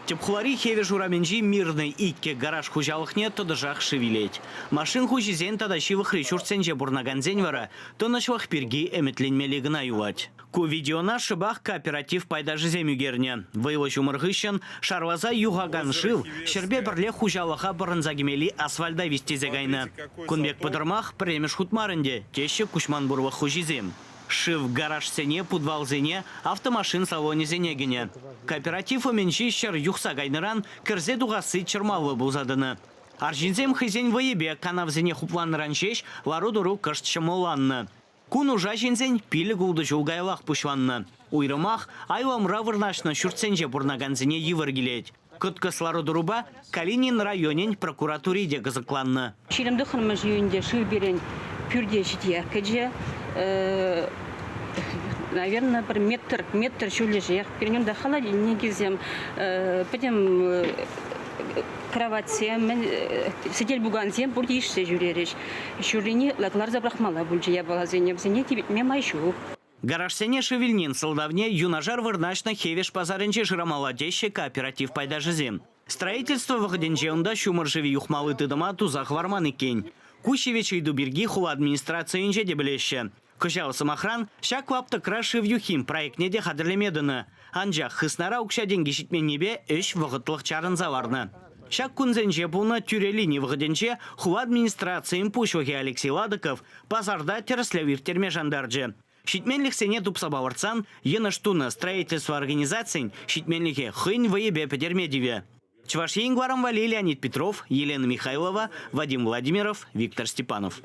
Тепхлари хеве жураменжи мирный икке гараж хужалыхне тодыжах шевелеть. Машин хужизен тадашивых речурценже бурнаганзен вара, тонашлах пирги эметленмели гна юлать. Ку видеона шибах кооператив пайдажы земюгерне. Вайлы жумыргыщен шарлаза югаганшил, шербе бірле хужалыха бұрынзагемели асфальда вестезегайны. Кунбек подырмах премеш хутмарынде, теші кушман бурвах хужизем. Шив гараж сене, подвал зене, автомашин салоне зенегене. Кооператив оменши шер юхса гайныран, кірзе дуғасы чырмалы бұлзадыны. Аржинзем хызен вайебе канав зене хупланыран шеш, лару-дуру кышт шымоланны. Кун ужа жинзен пилі гулды жулгайлах пұшванны. Уйрымах айламра вырнашны шүртсенже бұрнаган зене евіргелет. Күткіс лару-дуруба Калинин районен прокуратуриде гызыкланны. Ширимді қырмыш үйінде шыл берен пүрде жития кәже. Наверное, бір метр шулежі. Перенем да холодильник кезем, потом кровать сем, сидел буган сем, бурди ишсе жүререш. Шулени лаклар забрахмала бульче я была зенем, зене тебе майшу. Гараж сене шевельнин солдавне юнажар вырнашна хевеш пазаренче жырамаладеще кооператив пайдажызем. Строительство выходенче унда шумыржеви юхмалы тыдыма тузах варманы кень. Кущевичей дуберги хула администрация инже дебелеще. Кожал самохран, шак лапта краши в юхим проект неде хадрлемедыны. Анжақ хыснара укша деньги шитмен небе үш вғытлық чарын заварны. Шак кунзенже бұлна тюрелини вғыденче хула администрациян пушвахи Алексей Ладыков пазарда тереслявир терме жандарджи. Шитменлих сене тупса баварцан, еныштуна строительство организаций шитменлихе хынь воебе педермедиве. Чувашье Ингваром Вали, Леонид Петров, Елена Михайлова, Вадим Владимиров, Виктор Степанов.